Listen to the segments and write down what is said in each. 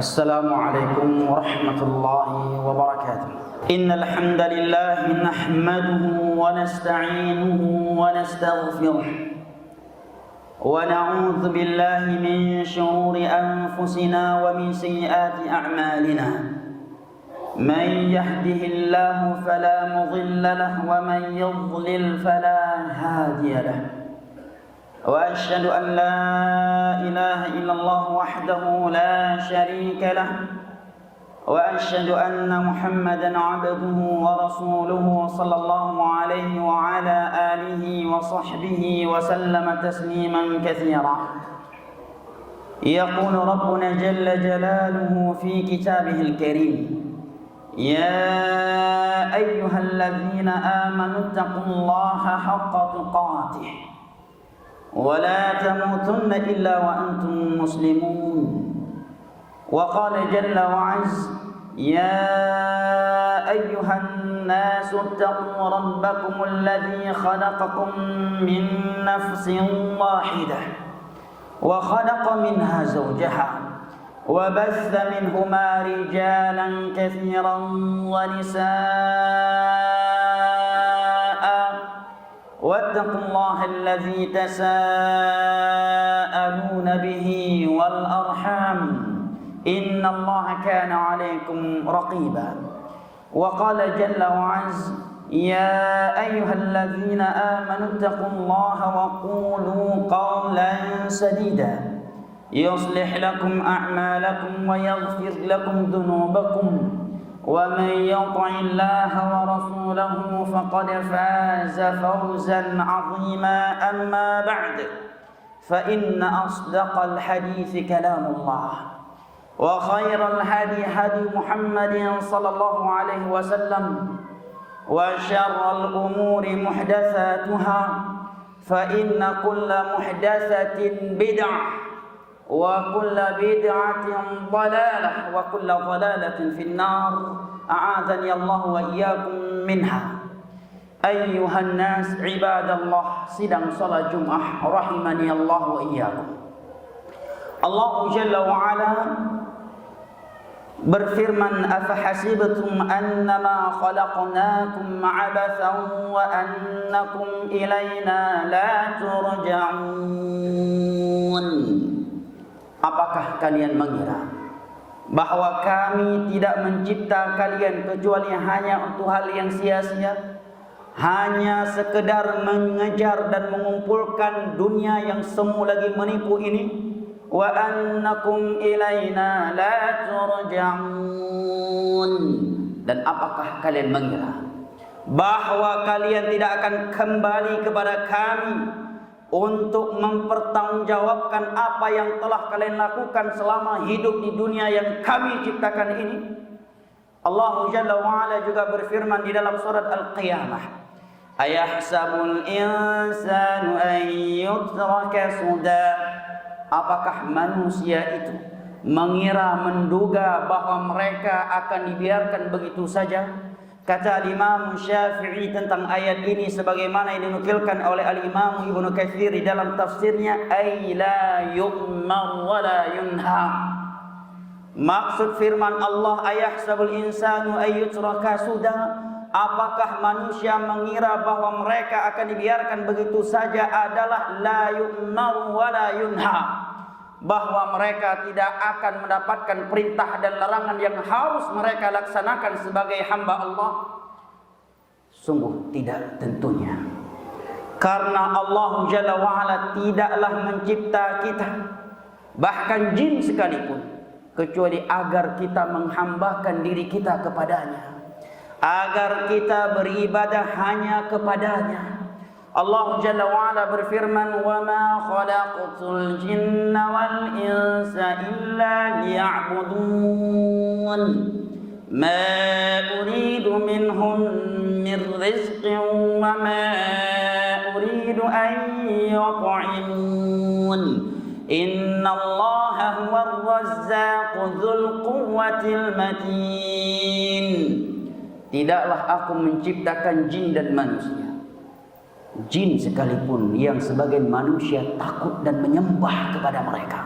السلام عليكم ورحمة الله وبركاته. إن الحمد لله نحمده ونستعينه ونستغفره ونعوذ بالله من شرور أنفسنا ومن سيئات أعمالنا. من يهده الله فلا مضل له ومن يضلل فلا هادي له. وأشهد أن لا إله إلا الله وحده لا شريك له وأشهد أن محمدا عبده ورسوله صلى الله عليه وعلى آله وصحبه وسلم تسليما كثيرا. يقول ربنا جل جلاله في كتابه الكريم: يا أيها الذين آمنوا اتقوا الله حق تقاته ولا تموتن إلا وأنتم مسلمون. وقال جل وعز: يا أيها الناس اتقوا ربكم الذي خلقكم من نفس واحدة وخلق منها زوجها وبث منهما رجالا كثيرا ونساء واتقوا الله الذي تساءلون به والأرحام إن الله كان عليكم رقيبا. وقال جل وعز: يا أيها الذين آمنوا اتقوا الله وقولوا قولا سديدا يصلح لكم أعمالكم ويغفر لكم ذنوبكم ومن يطع الله ورسوله فقد فاز فوزا عظيما. أما بعد، فإن أصدق الحديث كلام الله وخير الهدي هدي محمد صلى الله عليه وسلم وشر الأمور محدثاتها فإن كل محدثة بدعة وكل بدعة ضلالة وكل ضلالة في النار. أعاذني الله وإياكم منها. أيها الناس عباد الله، sidang salat Jumat rahimani Allah wa iyyakum. Allah Jalla wa Ala berfirman: afahasibtum annama khalaqnakum abathan wa annakum ilaina la turja'un. Apakah kalian mengira bahwa kami tidak mencipta kalian kecuali hanya untuk hal yang sia-sia, hanya sekedar mengejar dan mengumpulkan dunia yang semu lagi menipu ini? Wa annakum ilaina la turja'un. Dan apakah kalian mengira bahwa kalian tidak akan kembali kepada kami untuk mempertanggungjawabkan apa yang telah kalian lakukan selama hidup di dunia yang kami ciptakan ini? Allah Jalla wa Ala juga berfirman di dalam surat Al-Qiyamah: ayahsabul insanu an yutraka suda. Apakah manusia itu mengira, menduga bahwa mereka akan dibiarkan begitu saja? Kata Imam Syafi'i tentang ayat ini sebagaimana yang dinukilkan oleh Al-Imam Ibnu Katsir di dalam tafsirnya: ay la yu'mar wa la yunha. Maksud firman Allah ayahsabul insanu ay yutraka suda, apakah manusia mengira bahwa mereka akan dibiarkan begitu saja, adalah la yu'mar wa la yunha, bahwa mereka tidak akan mendapatkan perintah dan larangan yang harus mereka laksanakan sebagai hamba Allah? Sungguh tidak tentunya. Karena Allah Jalla wa'ala tidaklah mencipta kita, bahkan jin sekalipun, kecuali agar kita menghambakan diri kita kepadanya, agar kita beribadah hanya kepadanya. Allah Jalla wa'ala berfirman: wa ma khalaqtul jinna wal insa illa liya'budun ma uridu minhum min rizqin wa ma uridu an yut'imun inna Allaha huwar razzaqu dzul quwwatil matin. Tidaklah aku menciptakan jin dan manusia, jin sekalipun yang sebagian manusia takut dan menyembah kepada mereka.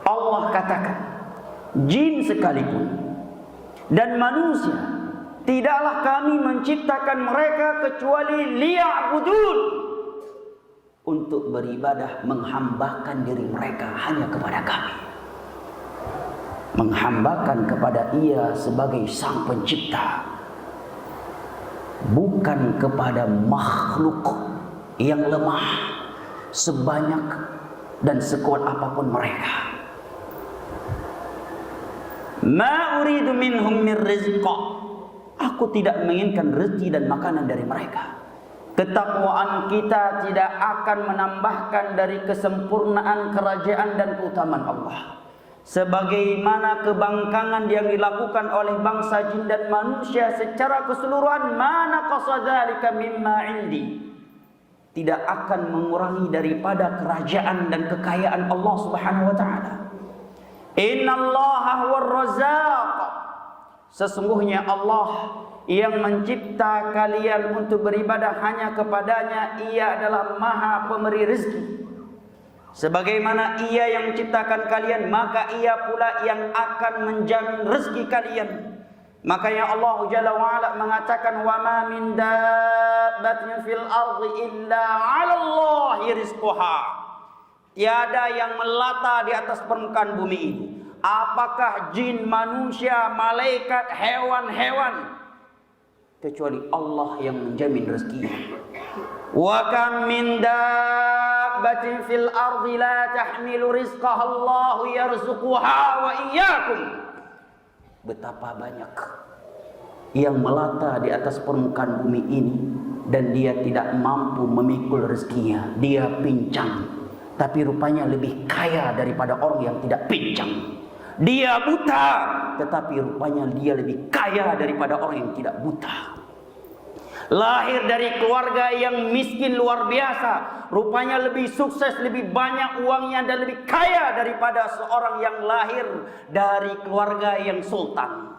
Allah katakan, jin sekalipun dan manusia, tidaklah kami menciptakan mereka kecuali liya'budun, untuk beribadah, menghambakan diri mereka hanya kepada kami, menghambakan kepada Ia sebagai Sang Pencipta, bukan kepada makhluk yang lemah sebanyak dan sekuat apapun mereka. Ma uridu minhum min rizqa, aku tidak menginginkan rezeki dan makanan dari mereka. Ketakwaan kita tidak akan menambahkan dari kesempurnaan kerajaan dan keutamaan Allah. Sebagaimana kebangkangan yang dilakukan oleh bangsa jin dan manusia secara keseluruhan, mana qasadzalika mimma indi, tidak akan mengurangi daripada kerajaan dan kekayaan Allah Subhanahu wa taala. Innallaha huwar razzaq, sesungguhnya Allah yang mencipta kalian untuk beribadah hanya kepadanya, Ia adalah Maha Pemberi rezeki. Sebagaimana Ia yang menciptakan kalian, maka Ia pula yang akan menjamin rezeki kalian. Makanya Allah Jalla wa'ala mengatakan, wa ma min dabbatin fil ardi illa 'ala Allahi rizquha. Tiada yang melata di atas permukaan bumi ini, apakah jin, manusia, malaikat, hewan-hewan, kecuali Allah yang menjamin rezeki. Wa kam min dabbatin fil ardi la tahmilu rizqaha Allahu yarzuquha wa iyyakum. Betapa banyak yang melata di atas permukaan bumi ini dan dia tidak mampu memikul rezekinya. Dia pincang, tapi rupanya lebih kaya daripada orang yang tidak pincang. Dia buta, tetapi rupanya dia lebih kaya daripada orang yang tidak buta. Lahir dari keluarga yang miskin luar biasa, rupanya lebih sukses, lebih banyak uangnya dan lebih kaya daripada seorang yang lahir dari keluarga yang sultan.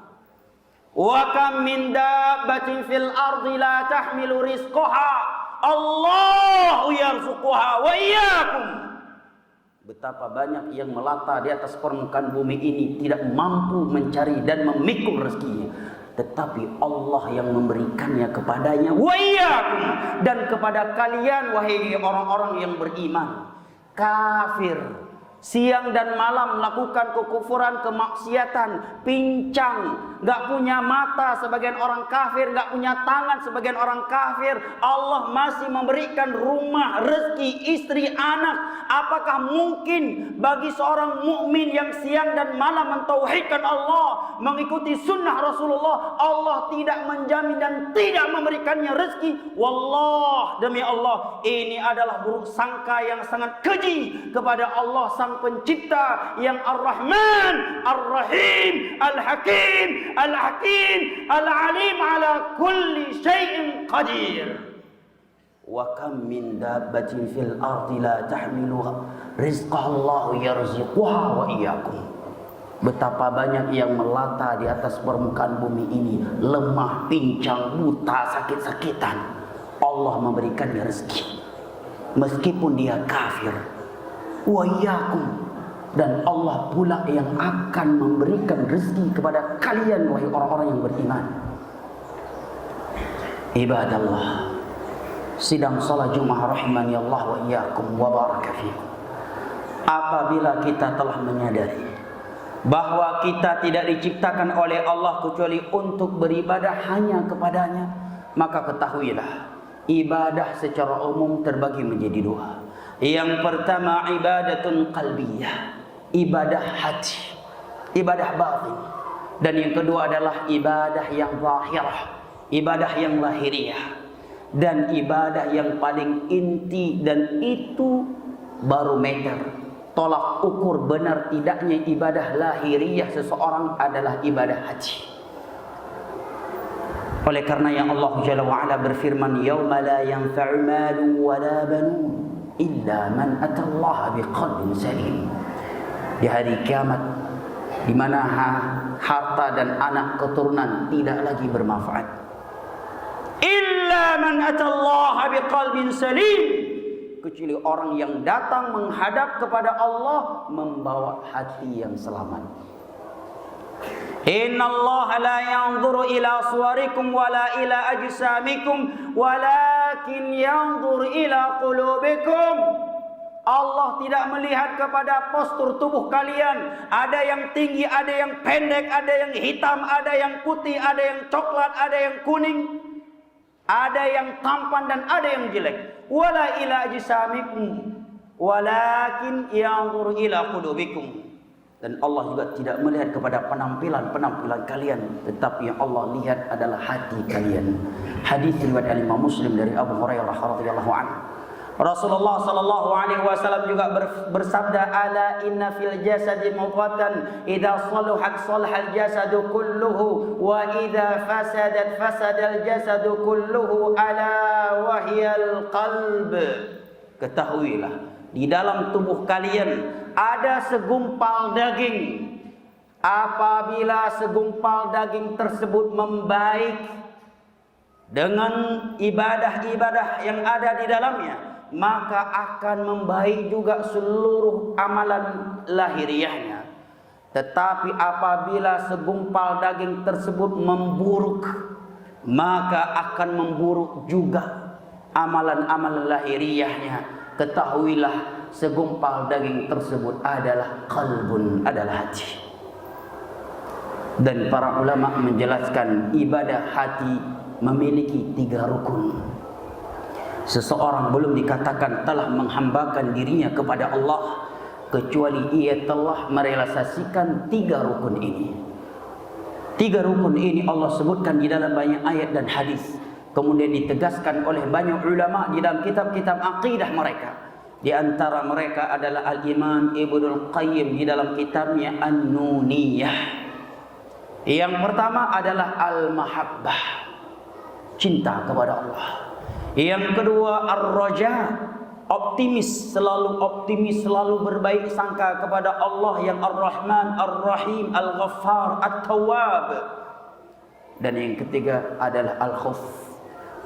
Wa kam min dabbatin fil ardi la tahmilu rizqaha Allahu yarzuquha wa iyyakum. Betapa banyak yang melata di atas permukaan bumi ini tidak mampu mencari dan memikul rezekinya, tetapi Allah yang memberikannya kepadanya. Wa iyyakum, dan kepada kalian wahai orang-orang yang beriman. Kafir siang dan malam melakukan kekufuran, kemaksiatan, pincang, gak punya mata sebagian orang kafir, gak punya tangan sebagian orang kafir, Allah masih memberikan rumah, rezeki, istri, anak. Apakah mungkin bagi seorang mukmin yang siang dan malam mentauhidkan Allah, mengikuti sunnah Rasulullah, Allah tidak menjamin dan tidak memberikannya rezeki? Wallah, demi Allah, ini adalah buruk sangka yang sangat keji kepada Allah Sang Pencipta yang Ar-Rahman, Ar-Rahim, Al-Hakim, Al-Hakim, Al-Alim, ala kulli syai'in qadir. Wa kam min dabbatin fil ardi la tahmilu rizqallahu yarzuquha wa iyyakum. Betapa banyak yang melata di atas permukaan bumi ini, lemah, pincang, buta, sakit-sakitan. Allah memberikannya rezeki meskipun dia kafir. Wa iyyakum, dan Allah pula yang akan memberikan rezeki kepada kalian wahai orang-orang yang beriman. Ibadallah, sidang salat Jumat rahimani Allah wa iyyakum wa baraka fikum. Apabila kita telah menyadari bahwa kita tidak diciptakan oleh Allah kecuali untuk beribadah hanya kepadanya, maka ketahuilah ibadah secara umum terbagi menjadi dua. Yang pertama ibadatun qalbiyah, ibadah hati, ibadah batin. Dan yang kedua adalah ibadah yang zahirah, ibadah yang lahiriah. Dan ibadah yang paling inti, dan itu barometer tolak ukur benar tidaknya ibadah lahiriah seseorang adalah ibadah haji. Oleh karena yang Allah Jalla wa'ala berfirman, yauma la yanfa'u malun wa la banun illa man atallaha biqalbin salim. Di hari kiamat, di mana harta dan anak keturunan tidak lagi bermanfaat. Illa man atallaha biqalbin salim, kecuali orang yang datang menghadap kepada Allah membawa hati yang selamat. Innallaha la yanzuru ila suwarikum wala ila ajsamikum walakin yanzur ila qulubikum. Allah tidak melihat kepada postur tubuh kalian. Ada yang tinggi, ada yang pendek, ada yang hitam, ada yang putih, ada yang coklat, ada yang kuning, ada yang tampan dan ada yang jelek. Wala ila ajsamikum walakin yanzur ila qulubikum. Dan Allah juga tidak melihat kepada penampilan kalian, tetapi yang Allah lihat adalah hati kalian. Hadis riwayat Imam Muslim dari Abu Hurairah radhiyallahu anhu. Rasulullah sallallahu alaihi wasallam juga bersabda, ala inna fil jasadi mudghatan idza salahat salahal jasadu kulluhu wa idza fasadat fasadal jasadu kulluhu ala wahyal qalb. Ketahuilah, di dalam tubuh kalian ada segumpal daging. Apabila segumpal daging tersebut membaik dengan ibadah-ibadah yang ada di dalamnya, maka akan membaik juga seluruh amalan lahiriahnya. Tetapi apabila segumpal daging tersebut memburuk, maka akan memburuk juga amalan-amalan lahiriahnya. Ketahuilah, segumpal daging tersebut adalah qalbun, adalah hati. Dan para ulama menjelaskan ibadah hati memiliki 3 rukun. Seseorang belum dikatakan telah menghambakan dirinya kepada Allah kecuali ia telah merealisasikan 3 rukun ini. 3 rukun ini Allah sebutkan di dalam banyak ayat dan hadis, kemudian ditegaskan oleh banyak ulama di dalam kitab-kitab akidah mereka. Di antara mereka adalah Al-Imam Ibnul Qayyim di dalam kitabnya An-Nuniyah. Yang pertama adalah Al-Mahabbah, cinta kepada Allah. Yang kedua Ar-Raja, optimis, selalu berbaik sangka kepada Allah yang Ar-Rahman, Ar-Rahim, Al-Ghaffar, At-Tawwab. Dan yang ketiga adalah Al-Khauf.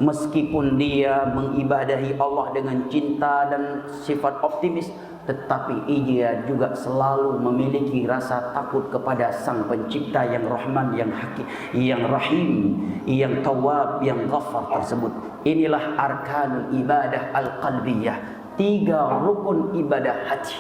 Meskipun dia mengibadahi Allah dengan cinta dan sifat optimis, tetapi ia juga selalu memiliki rasa takut kepada Sang Pencipta yang Rahman, yang Hakim, yang Rahim, yang Tawwab, yang Ghaffar tersebut. Inilah arkanul ibadah al-qalbiyah, 3 rukun ibadah hati.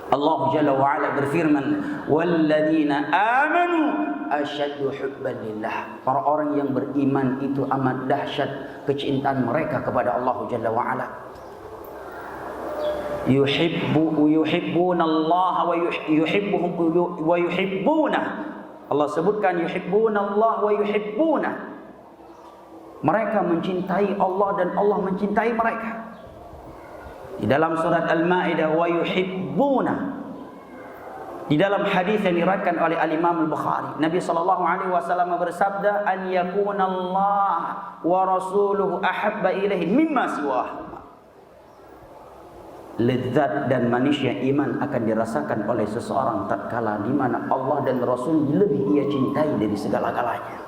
Allah Jalla wa Ala berfirman, walladzina amanu asyaddu hubban lillah. Orang-orang yang beriman itu amat dahsyat kecintaan mereka kepada Allah Jalla wa Ala. Yuhibbuna Allah wa yuhibbuhum wa yuhibbuna. Allah sebutkan yuhibbuna Allah wa yuhibbuna. Mereka mencintai Allah dan Allah mencintai mereka. Di dalam surat Al-Maidah wa yuhibbuna. Di dalam hadis yang diriwayatkan oleh Al-Imam Al-Bukhari, Nabi sallallahu alaihi wasallam bersabda, an yakuna Allah wa rasuluhu ahabba ilaihi mimma siwahuma. Lezat dan manisnya iman akan dirasakan oleh seseorang tatkala di mana Allah dan Rasul lebih ia cintai dari segala-galanya.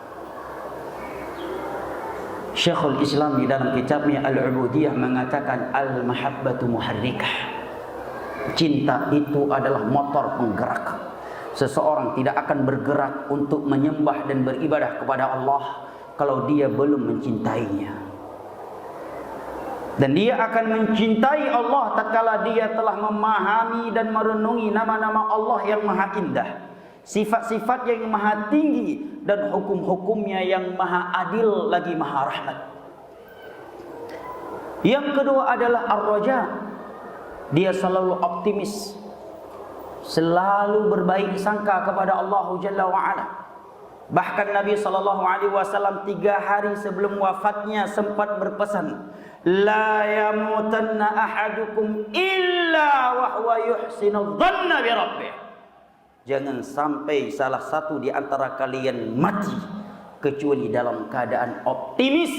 Syekhul Islam di dalam kitabnya Al-Ubudiyah mengatakan al-mahabbatu muharrikah. Cinta itu adalah motor penggerak. Seseorang tidak akan bergerak untuk menyembah dan beribadah kepada Allah kalau dia belum mencintainya. Dan dia akan mencintai Allah tatkala dia telah memahami dan merenungi nama-nama Allah yang maha indah, sifat-sifat yang maha tinggi, dan hukum-hukumnya yang maha adil lagi maha rahmat. Yang kedua adalah ar-raja. Dia selalu optimis, selalu berbaik sangka kepada Allah Jalla wa Ala. Bahkan Nabi SAW 3 hari sebelum wafatnya sempat berpesan, la yamutanna ahadukum illa wa huwa yuhsinu dhanna bi rabbih. Jangan sampai salah satu di antara kalian mati kecuali dalam keadaan optimis,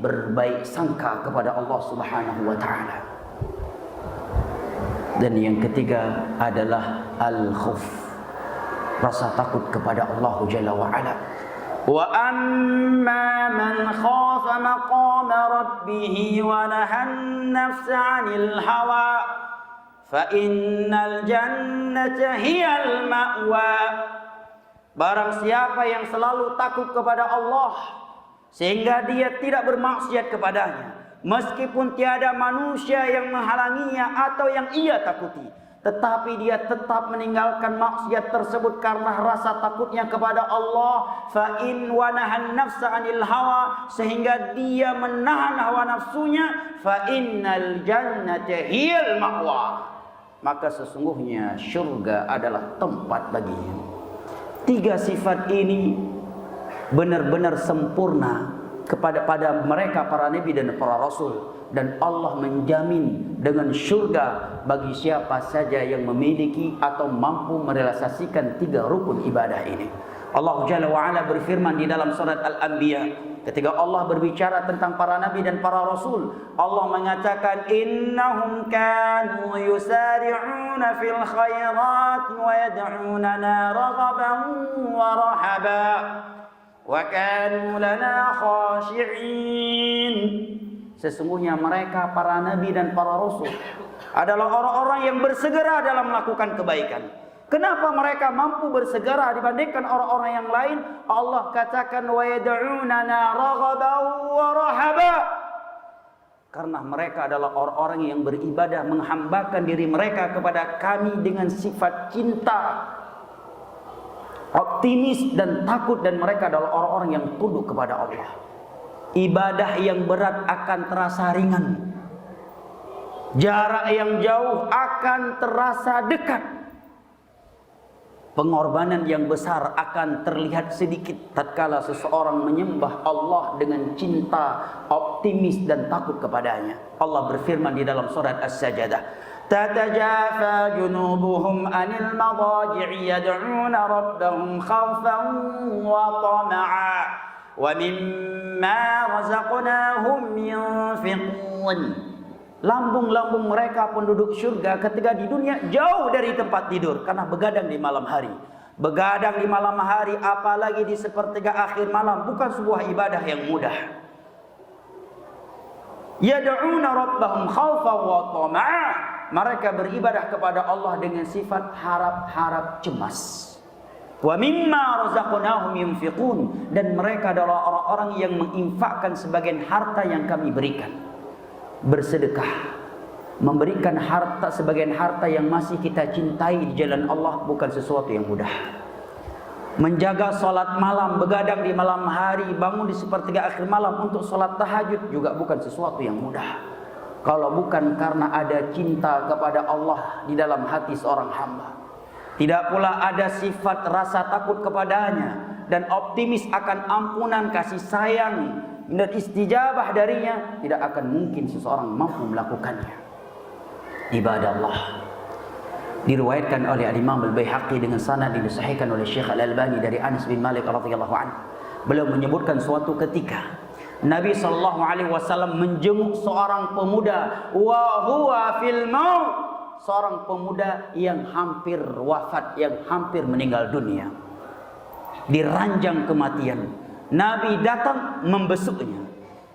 berbaik sangka kepada Allah Subhanahu wa taala. Dan yang ketiga adalah al-khauf, rasa takut kepada Allah Jalla wa Ala. Wa amma man khafa maqama rabbih wa nahan nafsa 'anil hawa fa innal jannata hiyal ma'wa. Barang siapa yang selalu takut kepada Allah sehingga dia tidak bermaksiat kepadanya, meskipun tiada manusia yang menghalanginya atau yang ia takuti, tetapi dia tetap meninggalkan maksiat tersebut karena rasa takutnya kepada Allah, fa in wanahan nafsa 'anil hawa, sehingga dia menahan hawa nafsunya, fa innal jannata hiyal ma'wa, maka sesungguhnya syurga adalah tempat baginya. 3 sifat ini benar-benar sempurna pada mereka para nabi dan para rasul, dan Allah menjamin dengan syurga bagi siapa saja yang memiliki atau mampu merealisasikan 3 rukun ibadah ini. Allah Jalla wa Ala berfirman di dalam surat Al-Anbiya, ketika Allah berbicara tentang para nabi dan para rasul, Allah mengatakan innahum kanu yusari'una fil khairat wa yad'unana raghaban wa rahaba wa kanu lana khashi'in. Sesungguhnya mereka para nabi dan para rasul adalah orang-orang yang bersegera dalam melakukan kebaikan. Kenapa mereka mampu bersegera dibandingkan orang-orang yang lain? Allah katakan wa yad'unana raghaban wa rahaba, karena mereka adalah orang-orang yang beribadah, menghambakan diri mereka kepada kami dengan sifat cinta, optimis dan takut, dan mereka adalah orang-orang yang tunduk kepada Allah. Ibadah yang berat akan terasa ringan, jarak yang jauh akan terasa dekat, pengorbanan yang besar akan terlihat sedikit tatkala seseorang menyembah Allah dengan cinta, optimis dan takut kepadanya. Allah berfirman di dalam surat As-Sajdah, tatajafa junubuhum anil madaji'i yad'una rabbahum khawfan wa tama'a wa mimma razaqnahum yunfiqun. Lambung-lambung mereka penduduk surga ketika di dunia jauh dari tempat tidur karena begadang di malam hari. Begadang di malam hari, apalagi di sepertiga akhir malam, bukan sebuah ibadah yang mudah. Yad'una rabbahum khaufan wa tama'a, mereka beribadah kepada Allah dengan sifat harap-harap cemas. Wa mimma razaqnahum yunfiqun, dan mereka adalah orang-orang yang menginfakkan sebagian harta yang kami berikan. Bersedekah, memberikan harta, sebagian harta yang masih kita cintai di jalan Allah, bukan sesuatu yang mudah. Menjaga salat malam, begadang di malam hari, bangun di sepertiga akhir malam untuk salat tahajud juga bukan sesuatu yang mudah. Kalau bukan karena ada cinta kepada Allah di dalam hati seorang hamba, tidak pula ada sifat rasa takut kepadanya dan optimis akan ampunan, kasih sayang dan istijabah darinya, tidak akan mungkin seseorang mampu melakukannya. Ibadah Allah diriwayatkan oleh Imam Al-Baihaqi dengan sanad yang disahihkan oleh Syekh Al-Albani dari Anas bin Malik radhiyallahu anhu. Beliau menyebutkan suatu ketika Nabi sallallahu alaihi wasallam menjenguk seorang pemuda wa huwa fil maut, seorang pemuda yang hampir wafat, yang hampir meninggal dunia, di ranjang kematian. Nabi datang membesuknya.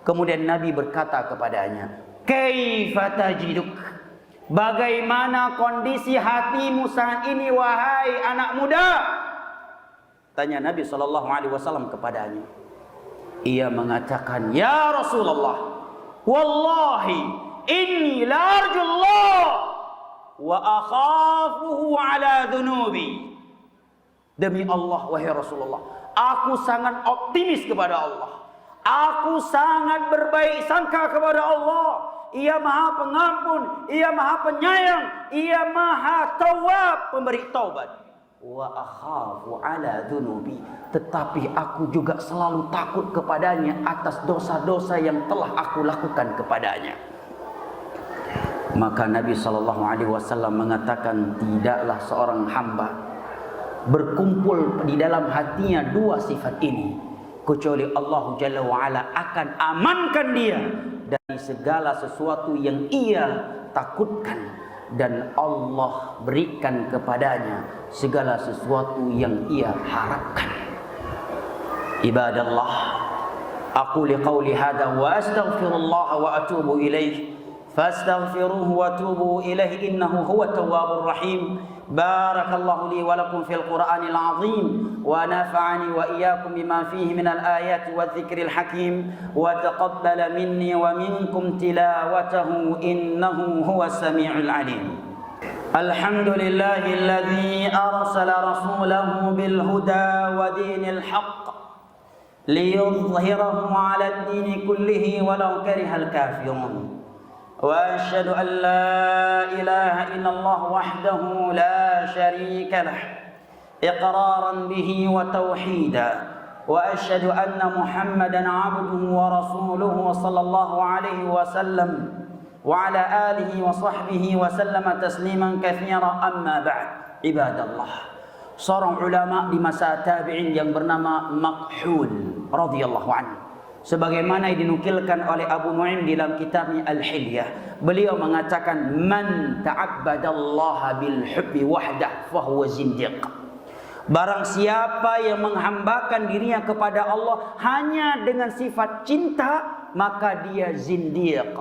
Kemudian Nabi berkata kepadanya, "Kaifa tajiduk?" Bagaimana kondisi hatimu saat ini wahai anak muda? Tanya Nabi SAW kepadanya. Ia mengatakan, "Ya Rasulullah, wallahi inni la arjullah wa akhafuhu ala dhunubi." Demi Allah wahai Rasulullah, aku sangat optimis kepada Allah. Aku sangat berbaik sangka kepada Allah. Ia maha pengampun, Ia maha penyayang, Ia maha tawwab, pemberi taubat. Wa akhafu ala dhunubi, tetapi aku juga selalu takut kepadanya atas dosa-dosa yang telah aku lakukan kepadanya. Maka Nabi SAW mengatakan, tidaklah seorang hamba berkumpul di dalam hatinya 2 sifat ini, kecuali Allah Jalla wa'ala akan amankan dia dari segala sesuatu yang ia takutkan, dan Allah berikan kepadanya segala sesuatu yang ia harapkan. Ibadallah, aqulu qawli hadha wa astaghfirullah wa atubu ilaih, فاستغفروه وتوبوا إليه إنه هو التواب الرحيم. بارك الله لي ولكم في القرآن العظيم ونفعني وإياكم بما فيه من الآيات والذكر الحكيم وتقبل مني ومنكم تلاوته إنه هو السميع العليم. الحمد لله الذي أرسل رسوله بالهدى ودين الحق ليظهره على الدين كله ولو كره الكافرون. وأشهد أن لا إله إلا الله وحده لا شريك له إقرارا به وتوحيدا. وأشهد أن محمدا عبده ورسوله صلى الله عليه وسلم وعلى آله وصحبه وسلم تسليما كثيرا. أما بعد عباد الله. Seorang ulama di masa tabi'in yang bernama Makhul radhiyallahu anhu, sebagaimana dinukilkan oleh Abu Nu'aim dalam kitabnya Al-Hilyah, beliau mengatakan, man ta'abbadallaha bil hubbi wahdah fahuwa zindiq. Barang siapa yang menghambakan dirinya kepada Allah hanya dengan sifat cinta, maka dia zindiq.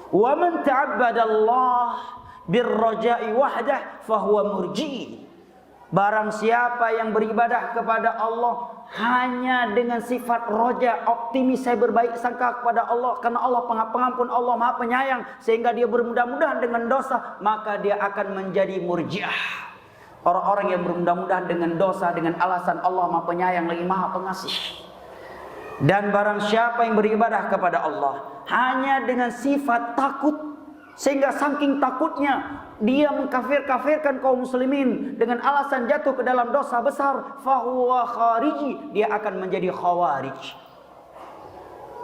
Wa man ta'abbadallaha birraja'i wahdah fahuwa murji. Barang siapa yang beribadah kepada Allah hanya dengan sifat roja, optimis, saya berbaik sangka kepada Allah karena Allah pengampun, Allah Maha Penyayang, sehingga dia bermudah-mudahan dengan dosa, maka dia akan menjadi murjiah. Orang-orang yang bermudah-mudahan dengan dosa dengan alasan Allah Maha Penyayang lagi Maha Pengasih. Dan barang siapa yang beribadah kepada Allah hanya dengan sifat takut, sehingga saking takutnya dia mengkafir-kafirkan kaum muslimin dengan alasan jatuh ke dalam dosa besar, fahuwa khariji, dia akan menjadi khawarij.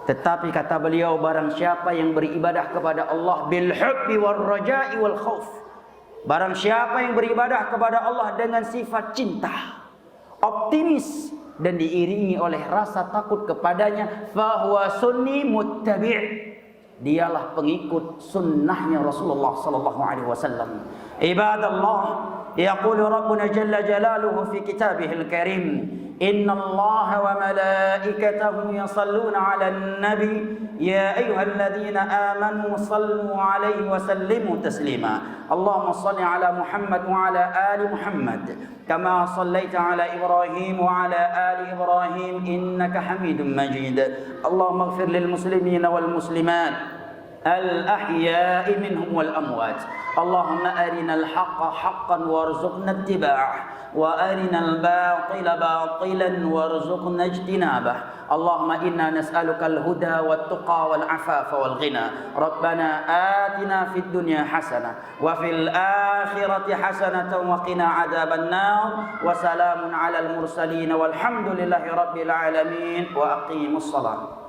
Tetapi kata beliau, barang siapa yang beribadah kepada Allah bil hubbi war raja'i wal khauf, barang siapa yang beribadah kepada Allah dengan sifat cinta, optimis, dan diiringi oleh rasa takut kepadanya, fahuwa sunni muttabi', dialah pengikut sunnahnya Rasulullah sallallahu alaihi wasallam. Ibadallah, yaqulu Rabbuna jalla jalaluhu fi kitabihil karim, innallaha wa malaikatahu yusalluna 'alan nabi ya ayyuhalladzina amanu sallu 'alaihi wa sallimu taslima. Allahumma shalli 'ala Muhammad wa 'ala ali Muhammad kama shallaita 'ala Ibrahim wa 'ala ali Ibrahim innaka Hamidum Majid. Allahumma ighfir lil muslimina wal muslimat الأحياء منهم والأموات. اللهم أرنا الحق حقا وارزقنا اتباعه وأرنا الباطل باطلا وارزقنا اجتنابه. اللهم إنا نسألك الهدى والتقى والعفاف والغنى. ربنا آتنا في الدنيا حسنة وفي الآخرة حسنة وقنا عذاب النار. وسلام على المرسلين والحمد لله رب العالمين. وأقيموا الصلاة.